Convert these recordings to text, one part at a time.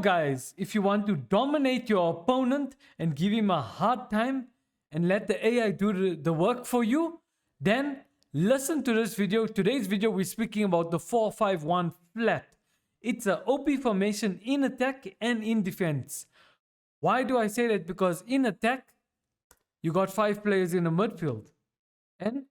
Guys, if you want to dominate your opponent and give him a hard time and let the AI do the work for you, then listen to this video. Today's video, we're speaking about the 4-5-1 flat. It's a OP formation in attack and in defense. Why do I say that? Because in attack, you got 5 players in the midfield and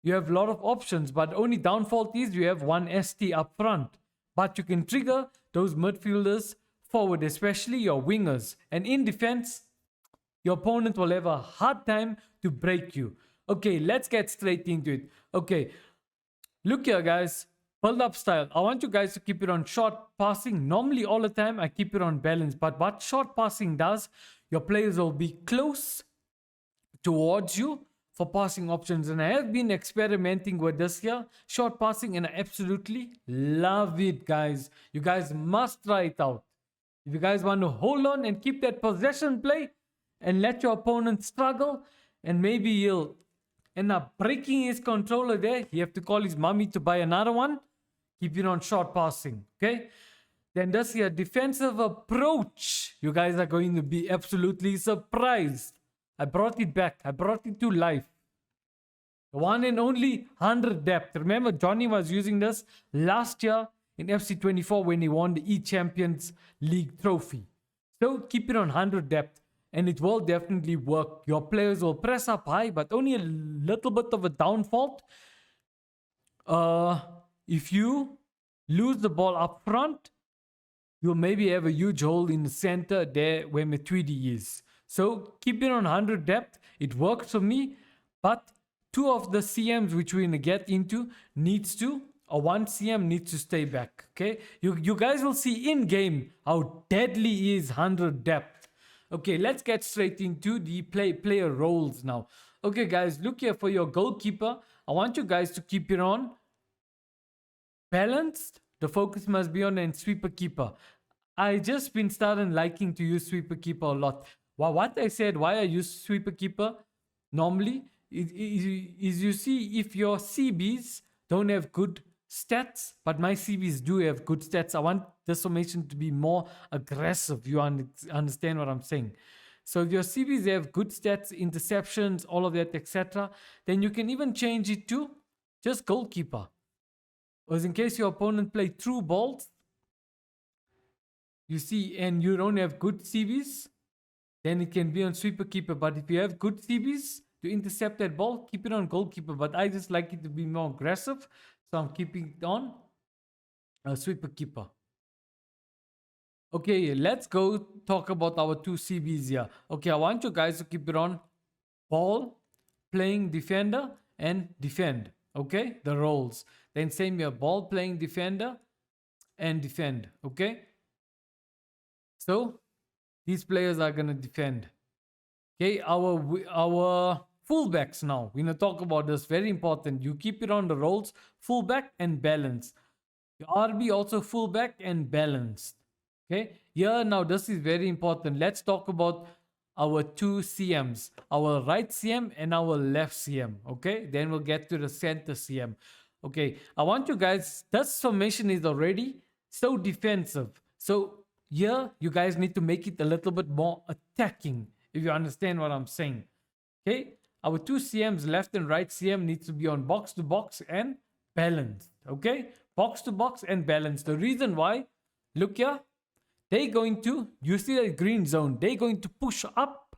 you have a lot of options, but only downfall is you have one ST up front. But you can trigger those midfielders forward, especially your wingers. And in defense, your opponent will have a hard time to break you. Okay, let's get straight into it. Okay, look here, guys. Build up style. I want you guys to keep it on short passing. Normally, all the time, I keep it on balance. But what short passing does, your players will be close towards you for passing options, and I have been experimenting with this here, short passing, and I absolutely love it, guys. You guys must try it out. If you guys want to hold on and keep that possession play and let your opponent struggle, and maybe he'll end up breaking his controller there, you have to call his mommy to buy another one. Keep it on short passing, okay? Then this here, defensive approach. You guys are going to be absolutely surprised. I brought it back. I brought it to life. The one and only 100 depth. Remember, Johnny was using this last year in FC25 when he won the E-Champions League trophy. So keep it on 100 depth and it will definitely work. Your players will press up high, but only a little bit of a downfall. If you lose the ball up front, you'll maybe have a huge hole in the center there where Matuidi is. So keep it on 100 depth. It works for me, but 2 of the CMs which we're going to get into needs to, or 1 CM needs to stay back. Okay, you guys will see in game how deadly is 100 depth. Okay, let's get straight into the player roles now. Okay, guys, look here for your goalkeeper. I want you guys to keep it on balanced. The focus must be on and sweeper keeper. I just been starting liking to use sweeper keeper a lot. Well, what I said, why I use sweeper keeper normally is you see if your CBs don't have good stats, but my CBs do have good stats. I want this formation to be more aggressive. You understand what I'm saying? So if your CBs have good stats, interceptions, all of that, etc., then you can even change it to just goalkeeper. Or in case your opponent play through balls, you see, and you don't have good CBs, then it can be on sweeper keeper. But if you have good CBs to intercept that ball, keep it on goalkeeper. But I just like it to be more aggressive, so I'm keeping it on sweeper keeper. Okay, let's go talk about our 2 CBs here. Okay, I want you guys to keep it on ball, playing defender, and defend. Okay, the roles. Then same here, ball, playing defender, and defend. Okay, so these players are going to defend. Okay, our fullbacks now. We're going to talk about this. Very important. You keep it on the roles, fullback and balanced. Your RB also fullback and balanced. Okay, here now this is very important. Let's talk about our 2 CMs. Our right CM and our left CM. Okay, then we'll get to the center CM. Okay, I want you guys, this formation is already so defensive. So here, you guys need to make it a little bit more attacking, if you understand what I'm saying. Okay, our 2 CMs, left and right CM, needs to be on box to box and balanced. Okay, box to box and balanced. The reason why, look here, they're going to, you see that green zone, they're going to push up.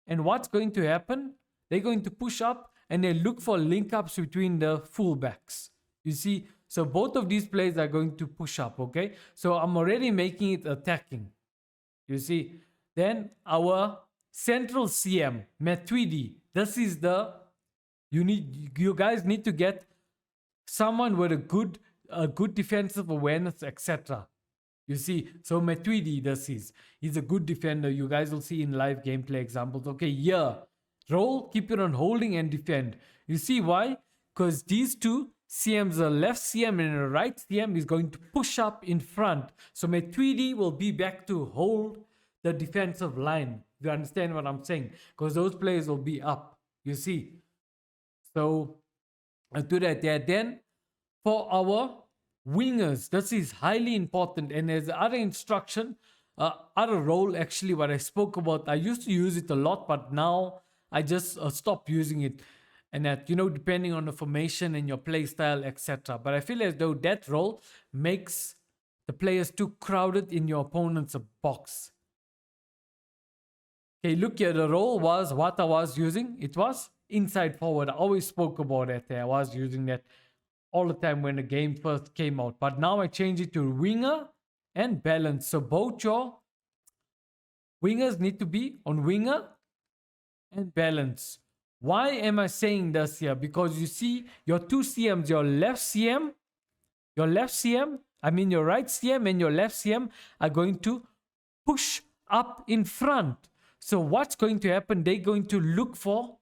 And what's going to happen? They're going to push up and they look for link ups between the fullbacks. You see, so both of these players are going to push up, okay? So I'm already making it attacking. You see, then our central CM, Matuidi. This is the, you guys need to get someone with a good defensive awareness, etc. You see, so Matuidi, he's a good defender. You guys will see in live gameplay examples. Okay, yeah, roll, keep it on holding and defend. You see why? Because these 2 CM's, a left CM and a right CM, is going to push up in front. So Matuidi will be back to hold the defensive line. You understand what I'm saying? Because those players will be up. You see? So I'll do that there. Then for our wingers. This is highly important. And there's other instruction, other role actually what I spoke about. I used to use it a lot, but now I just stopped using it. And that, depending on the formation and your play style, etc. But I feel as though that role makes the players too crowded in your opponent's box. Okay, look here. The role was what I was using. It was inside forward. I always spoke about it. I was using that all the time when the game first came out. But now I change it to winger and balance. So both your wingers need to be on winger and balance. Why am I saying this here? Because you see your two CMs, your right CM and your left CM are going to push up in front. So what's going to happen? They're going to look for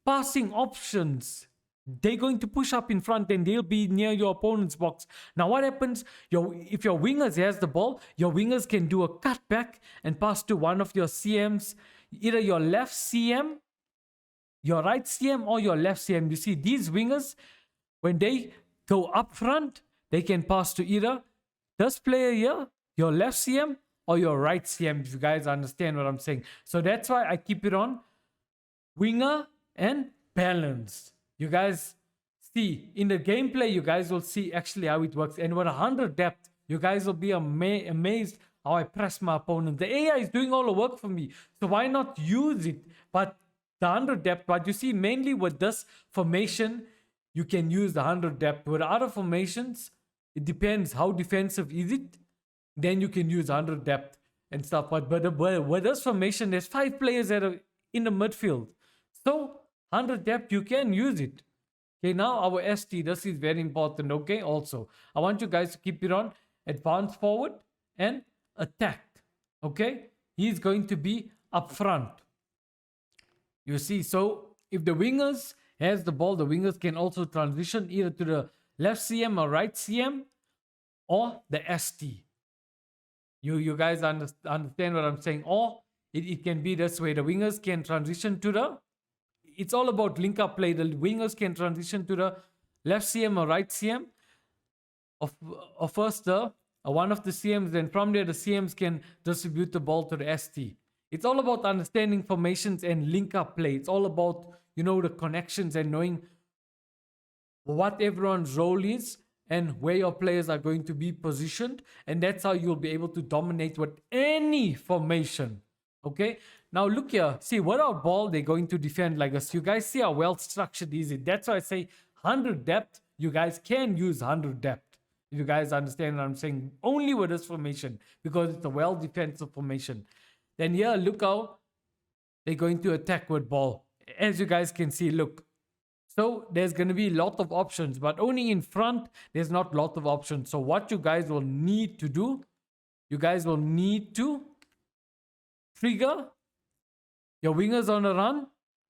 passing options. They're going to push up in front and they'll be near your opponent's box. Now what happens? If your wingers has the ball, your wingers can do a cutback and pass to one of your CMs, either your left CM, your right CM, or your left CM. You see, these wingers, when they go up front, they can pass to either this player here, your left CM, or your right CM, if you guys understand what I'm saying. So that's why I keep it on winger and balance. You guys see, in the gameplay, you guys will see actually how it works. And with 100 depth, you guys will be amazed how I press my opponent. The AI is doing all the work for me. So why not use it? But the 100 depth, but you see, mainly with this formation, you can use the 100 depth. With other formations, it depends how defensive is it. Then you can use 100 depth and stuff. But with this formation, there's 5 players that are in the midfield. So 100 depth, you can use it. Okay, now our ST, this is very important. Okay, also, I want you guys to keep it on advance forward and attack. Okay, he's going to be up front. You see, so if the wingers has the ball, the wingers can also transition either to the left CM or right CM or the ST. You guys understand what I'm saying? Or it can be this way. The wingers can transition to the... It's all about link up play. The wingers can transition to the left CM or right CM. Of first one of the CMs. Then from there, the CMs can distribute the ball to the ST. It's all about understanding formations and link up play. It's all about, the connections and knowing what everyone's role is and where your players are going to be positioned. And that's how you'll be able to dominate with any formation. Okay, now look here. See, without ball, they're going to defend like us. You guys see how well structured is it? That's why I say 100 depth. You guys can use 100 depth. If you guys understand what I'm saying, only with this formation, because it's a well defensive formation. Then here, look how they're going to attack with ball. As you guys can see, look. So there's going to be a lot of options, but only in front, there's not a lot of options. So what you guys will need to do, you guys will need to trigger your wingers on a run,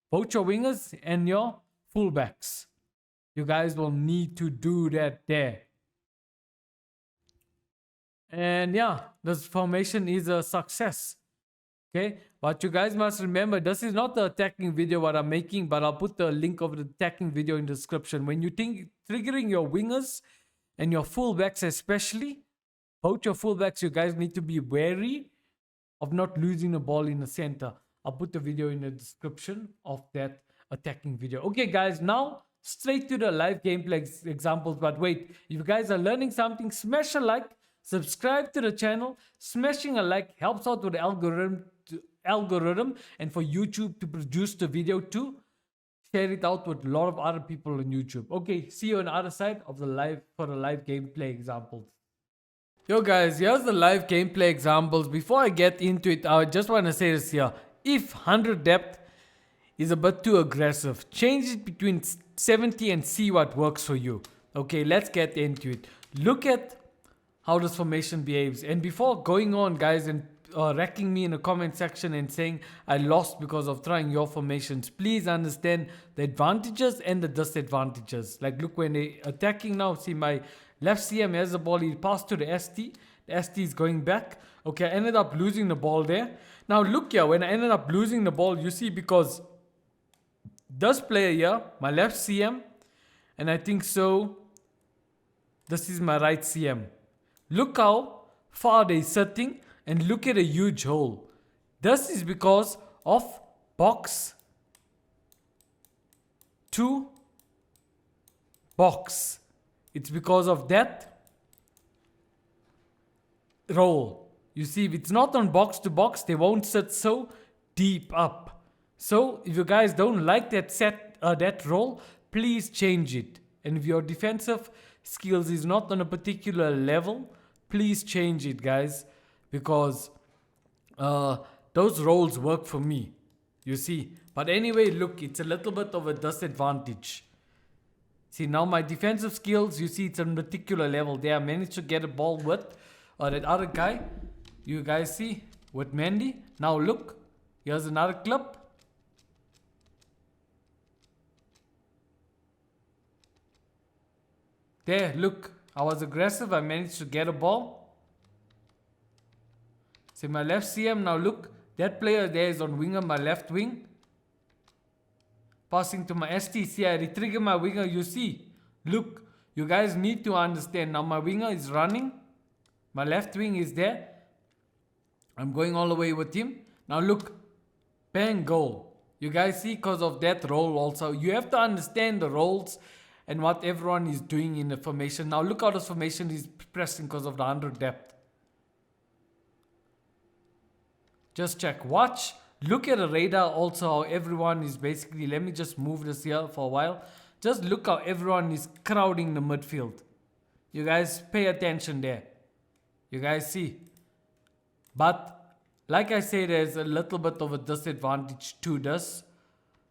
both your wingers and your fullbacks. You guys will need to do that there. And yeah, this formation is a success. Okay, but you guys must remember, this is not the attacking video what I'm making, but I'll put the link of the attacking video in the description. When you think triggering your wingers and your fullbacks especially, both your fullbacks, you guys need to be wary of not losing the ball in the center. I'll put the video in the description of that attacking video. Okay guys, now straight to the live gameplay examples. But wait, if you guys are learning something, smash a like, subscribe to the channel. Smashing a like helps out with the algorithm and for YouTube to produce the video too. Share it out with a lot of other people on YouTube. Okay, see you on the other side of the live for the live gameplay examples. Yo guys, here's the live gameplay examples. Before I get into it, I just want to say this here. If 100 depth is a bit too aggressive, change it between 70 and see what works for you. Okay, let's get into it. Look at how this formation behaves. And before going on, guys, and wrecking me in the comment section and saying I lost because of trying your formations, please understand the advantages and the disadvantages. Like look, when they attacking now, see my left CM has the ball, he passed to the ST. The ST is going back. Okay, I ended up losing the ball there. Now look here, when I ended up losing the ball, you see, because this player here, my left CM, and I think so, This is my right CM. Look how far they're sitting and look at a huge hole. This is because of box to box. It's because of that roll. You see, if it's not on box to box, they won't sit so deep up. So if you guys don't like that roll, please change it. And if your defensive skills is not on a particular level, please change it, guys, because those rolls work for me, you see. But anyway, look, it's a little bit of a disadvantage. See, now my defensive skills, you see, it's on a particular level there. I managed to get a ball with that other guy, you guys see, with Mendy. Now look, here's another clip. There, look, I was aggressive. I managed to get a ball. See my left CM. Now look, that player there is on winger, my left wing. Passing to my ST. See, I retrigger my winger. You see, look, you guys need to understand. Now my winger is running. My left wing is there. I'm going all the way with him. Now look, bang, goal. You guys see, because of that roll also. You have to understand the roles and what everyone is doing in the formation. Now look how this formation is pressing because of the 100 depth. Just check. Watch. Look at the radar also how everyone is basically, let me just move this here for a while. Just look how everyone is crowding the midfield. You guys pay attention there. You guys see. But like I say, there's a little bit of a disadvantage to this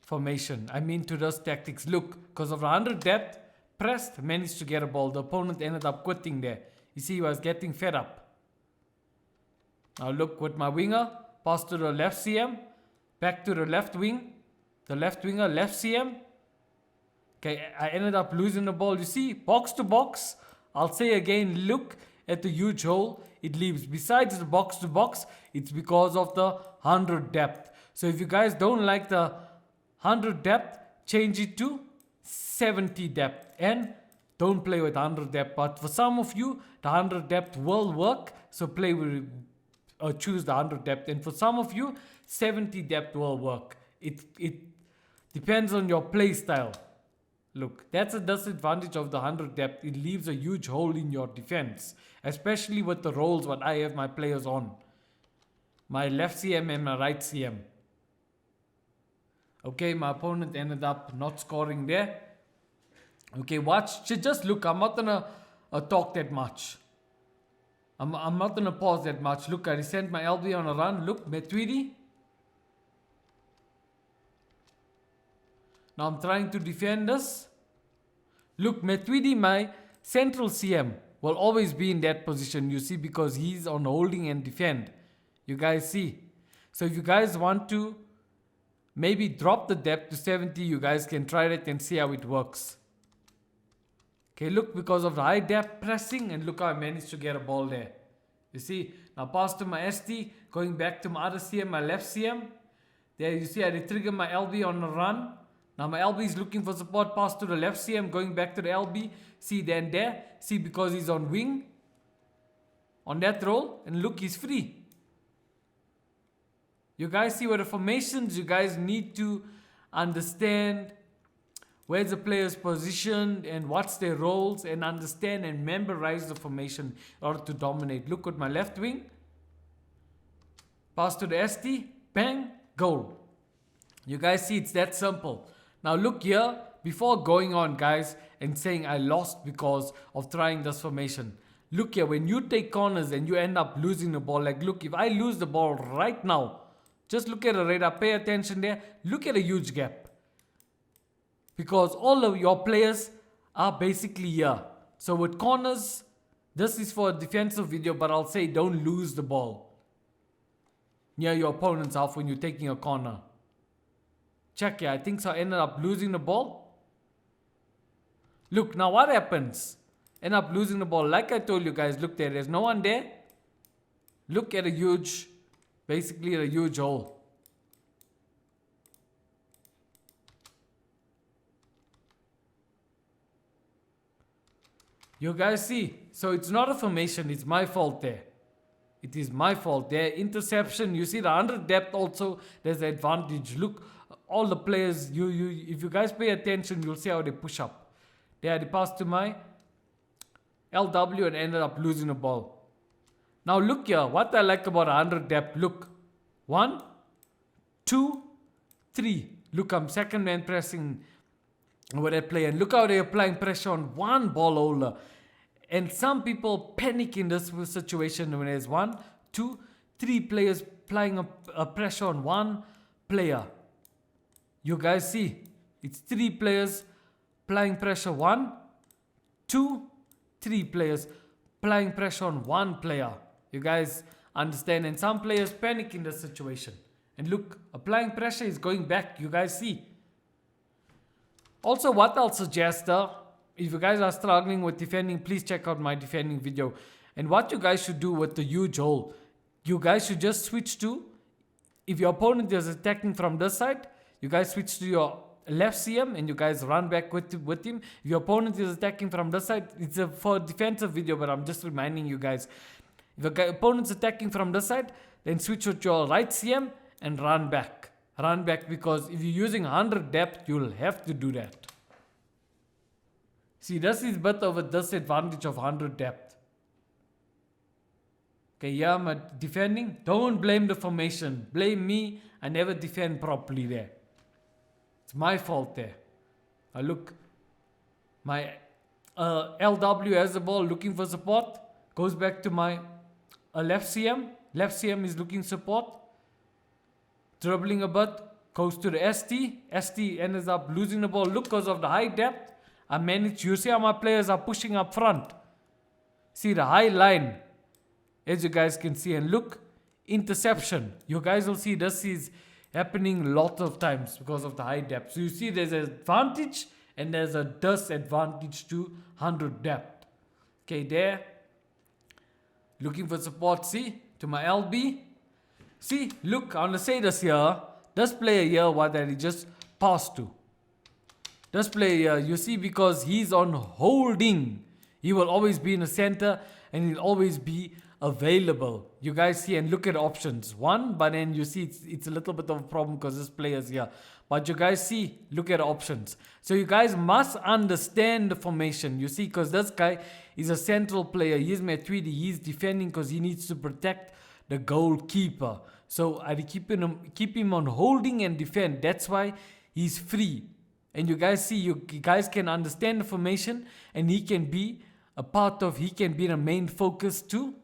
formation. I mean to this tactics. Look, because of the 100 depth, pressed, managed to get a ball. The opponent ended up quitting there. You see, he was getting fed up. Now look, with my winger, pass to the left CM, back to the left wing, the left winger, left CM. Okay, I ended up losing the ball. You see, box to box. I'll say again, look at the huge hole it leaves. Besides the box to box, it's because of the 100 depth. So if you guys don't like the 100 depth, change it to 70 depth and don't play with 100 depth. But for some of you, the 100 depth will work, so play with choose the 100 depth. And for some of you, 70 depth will work. It depends on your play style. Look, that's a disadvantage of the 100 depth. It leaves a huge hole in your defense, especially with the roles what I have my players on. My left CM and my right CM. Okay, my opponent ended up not scoring there. Okay, watch. Just look, I'm not gonna talk that much. I'm not gonna pause that much. Look, I sent my LB on a run. Look, Matuidi. Now I'm trying to defend this. Look, Matuidi, my central CM, will always be in that position, you see, because he's on holding and defend. You guys see. So if you guys want to maybe drop the depth to 70, you guys can try that and see how it works. Okay, look, because of the high depth pressing, and look how I managed to get a ball there. You see, now pass to my ST, going back to my other CM, my left CM. There you see I retrigger my LB on the run. Now my LB is looking for support, pass to the left CM, going back to the LB. See, then there, see, because he's on wing, on that roll, and look, he's free. You guys see what the formations, you guys need to understand where's the player's position and what's their roles, and understand and memorize the formation in order to dominate. Look at my left wing. Pass to the ST. Bang. Goal. You guys see it's that simple. Now look here. Before going on, guys, and saying I lost because of trying this formation. Look here. When you take corners and you end up losing the ball. Like look, if I lose the ball right now. Just look at the radar. Pay attention there. Look at a huge gap. Because all of your players are basically here. So with corners, this is for a defensive video, but I'll say don't lose the ball near your opponent's half when you're taking a corner. Check here. I think so I ended up losing the ball. Look, now what happens? End up losing the ball. Like I told you guys, look there. There's no one there. Look at a huge, basically a huge hole. You guys see, so it's not a formation, it's my fault there. It is my fault there. Interception, you see the 100 depth also, there's the advantage. Look, all the players, if you guys pay attention, you'll see how they push up. There, they passed to my LW and ended up losing the ball. Now look here, what I like about 100 depth, look. 1, 2, 3. Look, I'm second man pressing over that player. And look how they're applying pressure on one ball holder. And some people panic in this situation when there's 1, 2, 3 players applying a pressure on one player. You guys see, it's 3 players applying pressure. 1, 2, 3 players applying pressure on one player. You guys understand? And some players panic in this situation. And look, applying pressure is going back. You guys see. Also, what I'll suggest, if you guys are struggling with defending, please check out my defending video. And what you guys should do with the huge hole, you guys should just switch to, if your opponent is attacking from this side, you guys switch to your left CM and you guys run back with him. If your opponent is attacking from this side, it's for a defensive video, but I'm just reminding you guys. If your opponent's attacking from this side, then switch with your right CM and run back. Run back, because if you're using 100 depth, you'll have to do that. See, this is a bit of a disadvantage of 100 depth. Okay, yeah, I'm defending. Don't blame the formation. Blame me. I never defend properly there. It's my fault there. Look, my LW has the ball looking for support. Goes back to my left CM. Left CM is looking support. Dribbling a bit, goes to the ST. ST ends up losing the ball. Look, because of the high depth, I managed. You see how my players are pushing up front. See the high line, as you guys can see. And look, interception. You guys will see this is happening a lot of times because of the high depth. So you see there's an advantage and there's a disadvantage to 100 depth. Okay, there. Looking for support, see, to my LB. See, look, I want to say this here. This player here, what that he just passed to. This player here, you see, because he's on holding, he will always be in the center and he'll always be available. You guys see, and look at options. 1, but then you see it's a little bit of a problem because this player's here. But you guys see, look at options. So you guys must understand the formation. You see, because this guy is a central player. He's Matuidi. He's defending because he needs to protect the goalkeeper. So I keep him on holding and defend. That's why he's free. And you guys see, you guys can understand the formation, and he can be the main focus to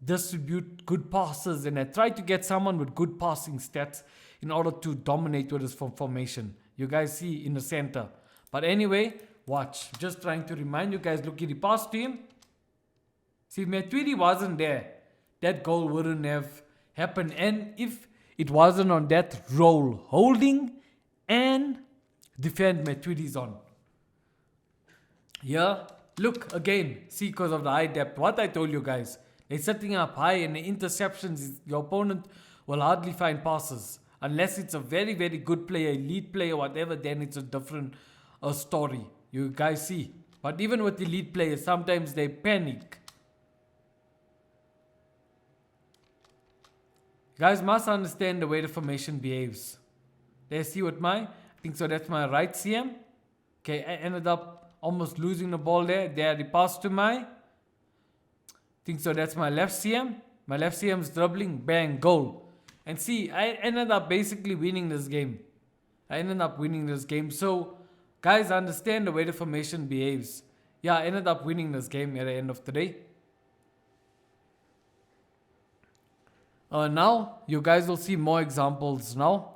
distribute good passes. And I try to get someone with good passing stats in order to dominate with his formation. You guys see in the center. But anyway, watch. Just trying to remind you guys, look at the pass to him. See, Matuidi wasn't there, that goal wouldn't have happened. And if it wasn't on that roll, holding and defend, Matuidi's on. Yeah, look again. See, because of the high depth. What I told you guys. They're setting up high, and the interceptions, your opponent will hardly find passes. Unless it's a very, very good player, elite player, whatever, then it's a different story. You guys see. But even with elite players, sometimes they panic. You guys must understand the way the formation behaves. Let's see what I think so that's my right CM. Okay, I ended up almost losing the ball there. There, the pass to my. Think so that's my left CM. My left CM's dribbling, bang, goal. And see, I ended up basically winning this game. So, guys, understand the way the formation behaves. Yeah, I ended up winning this game at the end of the day. Now, you guys will see more examples now.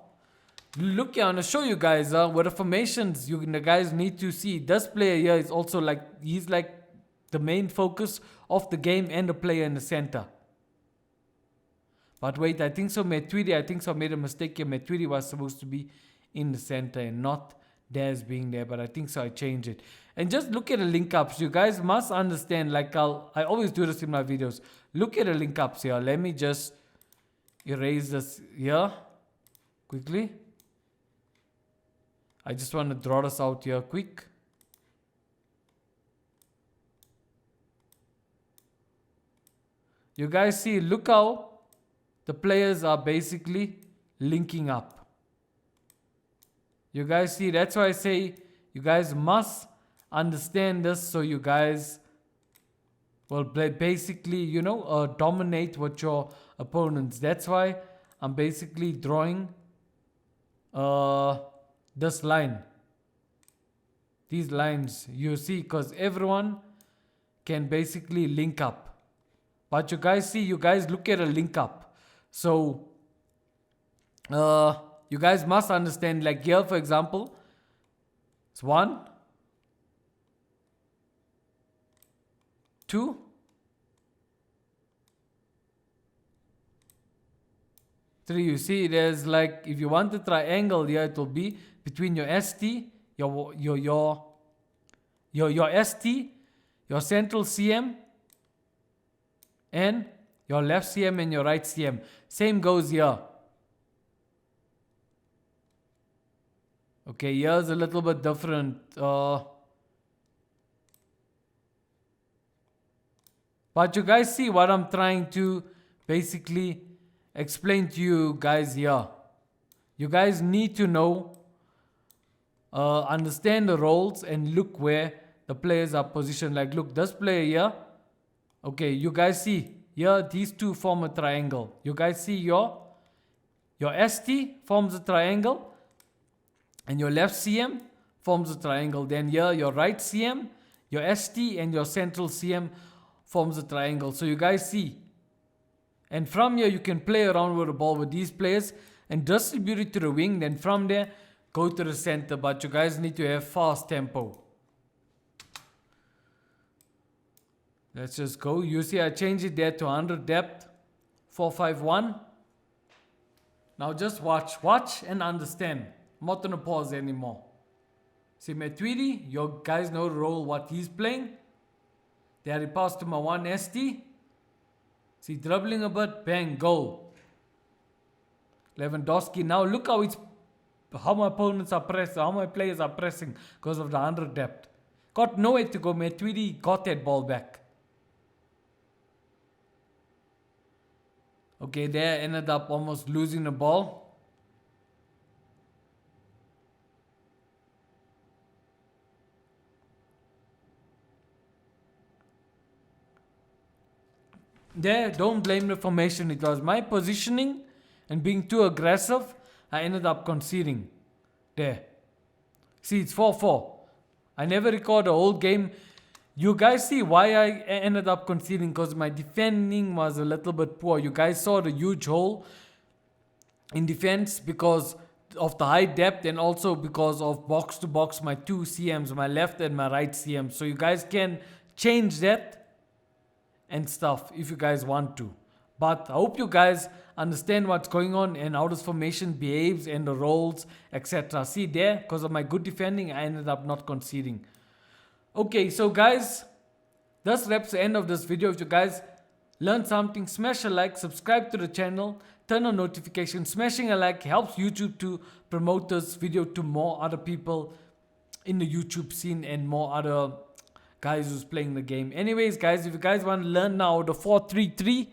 Look here, I'm going to show you guys what the formations the guys need to see. This player here is also he's like the main focus of the game and the player in the center. But wait, I think so Matuidi, I made a mistake here. Matuidi was supposed to be in the center and not Daz being there, but I think so I changed it. And just look at the link ups. You guys must understand, I always do this in my videos. Look at the link ups here. Let me just erase this here quickly. I just want to draw this out here quick. You guys see, look how the players are basically linking up. You guys see, that's why I say you guys must understand this so you guys will basically, you know, dominate with your opponents. That's why I'm basically drawing this line. These lines, you see, because everyone can basically link up. But you guys see, you guys look at a link up. So, you guys must understand, like here, for example, it's 1, 2, 3. You see, there's like, if you want a triangle here, it will be between your ST, your ST, your central CM, and your left CM and your right CM. Same goes here. Okay, here's a little bit different. But you guys see what I'm trying to basically explain to you guys here. You guys need to know, understand the roles and look where the players are positioned. Like look, this player here. Okay, you guys see here, these two form a triangle. You guys see your ST forms a triangle and your left CM forms a triangle. Then here your right CM, your ST and your central CM forms a triangle. So you guys see. And from here you can play around with the ball with these players and distribute it to the wing. Then from there go to the center. But you guys need to have fast tempo. Let's just go. You see I changed it there to 100 depth. 451. Now just watch and understand. I'm not gonna pause anymore. See my Tweety, you guys know the role what he's playing. There he passed to my 1 ST. See dribbling a bit, bang, goal. Lewandowski. Now look how my opponents are pressing, how my players are pressing because of the 100 depth. Got nowhere to go. My Tweety got that ball back. Okay, there ended up almost losing the ball. There, don't blame the formation. It was my positioning and being too aggressive. I ended up conceding. There. See, it's 4-4. I never record the whole game. You guys see why I ended up conceding, because my defending was a little bit poor. You guys saw the huge hole in defense because of the high depth and also because of box to box, my 2 CMs, my left and my right CM. So you guys can change that and stuff if you guys want to. But I hope you guys understand what's going on and how this formation behaves and the roles, etc. See there, because of my good defending, I ended up not conceding. Okay, so guys, this wraps the end of this video. If you guys learned something, smash a like, subscribe to the channel, turn on notifications. Smashing a like helps YouTube to promote this video to more other people in the YouTube scene and more other guys who's playing the game. Anyways, guys, if you guys want to learn now the 4-3-3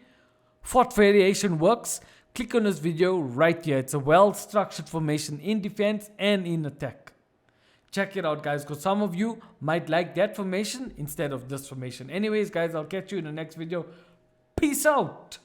fourth variation works, click on this video right here. It's a well-structured formation in defense and in attack. Check it out, guys, because some of you might like that formation instead of this formation. Anyways, guys, I'll catch you in the next video. Peace out.